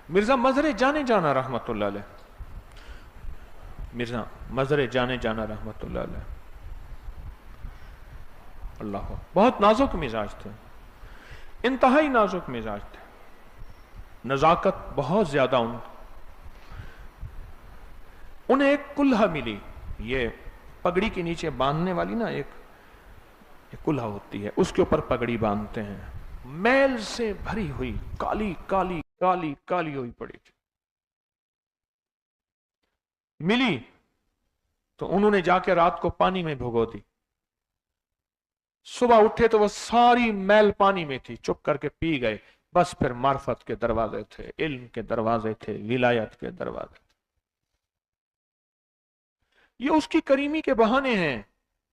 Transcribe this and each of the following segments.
مرزا مظہر جانے جانا رحمت اللہ علیہ، مرزا مظہر جانے جانا رحمت اللہ علیہ، اللہ بہت نازک مزاج تھے، انتہائی نازک مزاج تھے، نزاکت بہت زیادہ انہیں ایک کلہا ملی، یہ پگڑی کے نیچے باندھنے والی نا ایک کلہا ہوتی ہے، اس کے اوپر پگڑی باندھتے ہیں، میل سے بھری ہوئی کالی کالی کالی کالی ہوئی پڑی تھی، ملی تو انہوں نے جا کے رات کو پانی میں بھگو دی، صبح اٹھے تو وہ ساری میل پانی میں تھی، چپ کر کے پی گئے، بس پھر معرفت کے دروازے تھے، علم کے دروازے تھے، ولایت کے دروازے تھے۔ یہ اس کی کریمی کے بہانے ہیں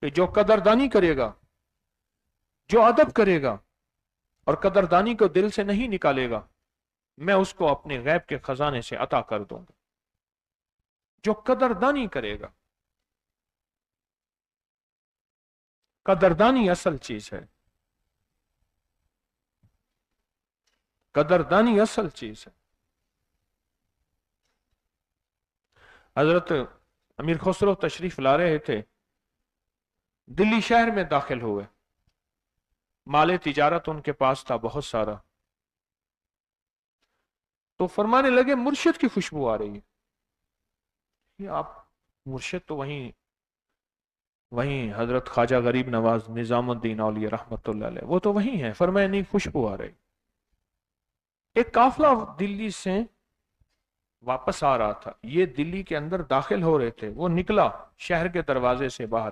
کہ جو قدردانی کرے گا، جو ادب کرے گا اور قدردانی کو دل سے نہیں نکالے گا، میں اس کو اپنے غیب کے خزانے سے عطا کر دوں گا۔ جو قدردانی کرے گا، قدردانی اصل چیز ہے، قدردانی اصل چیز ہے۔ حضرت امیر خسرو تشریف لا رہے تھے، دلی شہر میں داخل ہوئے، مال تجارت ان کے پاس تھا بہت سارا، تو فرمانے لگے مرشد کی خوشبو آ رہی ہے، یہ آپ مرشد تو وہیں حضرت خواجہ غریب نواز نظام الدین اولیاء رحمت اللہ علیہ، وہ تو وہیں ہیں، فرمایا نہیں خوشبو آ رہی۔ ایک قافلہ دلی سے واپس آ رہا تھا، یہ دلی کے اندر داخل ہو رہے تھے، وہ نکلا شہر کے دروازے سے باہر،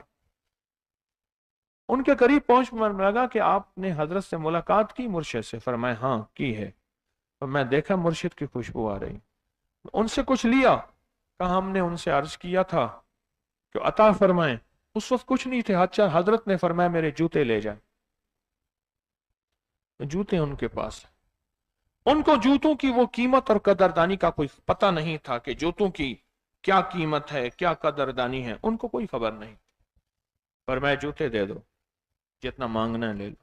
ان کے قریب پہنچ لگا کہ آپ نے حضرت سے ملاقات کی مرشد سے؟ فرمایا ہاں کی ہے، اور میں دیکھا مرشد کی خوشبو آ رہی، ان سے کچھ لیا، کہا ہم نے ان سے عرض کیا تھا کہ عطا فرمائیں، اس وقت کچھ نہیں تھے، حضرت نے فرمایا میرے جوتے لے جائیں، جوتے ان کے پاس، ان کو جوتوں کی وہ قیمت اور قدردانی کا کوئی پتہ نہیں تھا کہ جوتوں کی کیا قیمت ہے، کیا قدردانی ہے، ان کو کوئی خبر نہیں، فرمایا جوتے دے دو، جتنا مانگنا ہے لے لو،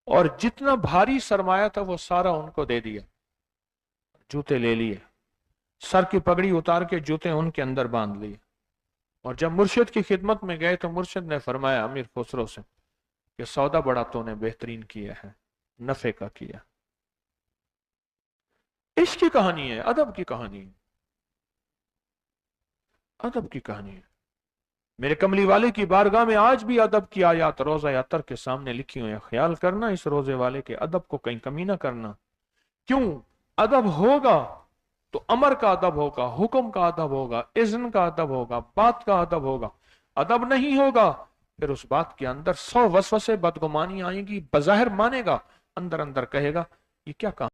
اور جتنا بھاری سرمایہ تھا وہ سارا ان کو دے دیا، جوتے لے لیے، سر کی پگڑی اتار کے جوتے ان کے اندر باندھ لیے، اور جب مرشد کی خدمت میں گئے تو مرشد نے فرمایا امیر خسرو سے کہ سودا بڑا تو نے بہترین کیا ہے، نفع کا کیا۔ عشق کی کہانی ہے، ادب کی کہانی ہے، ادب کی کہانی ہے۔ میرے کملی والے کی بارگاہ میں آج بھی ادب کی آیات روزہ اطہر کے سامنے لکھی ہوئی ہیں، خیال کرنا اس روزے والے کے ادب کو کہیں کمی نہ کرنا، کیوں؟ ادب ہوگا تو امر کا ادب ہوگا، حکم کا ادب ہوگا، اذن کا ادب ہوگا، بات کا ادب ہوگا، ادب نہیں ہوگا پھر اس بات کے اندر 100 وسوسے بدگمانی آئیں گی، بظاہر مانے گا، اندر اندر کہے گا یہ کیا کہا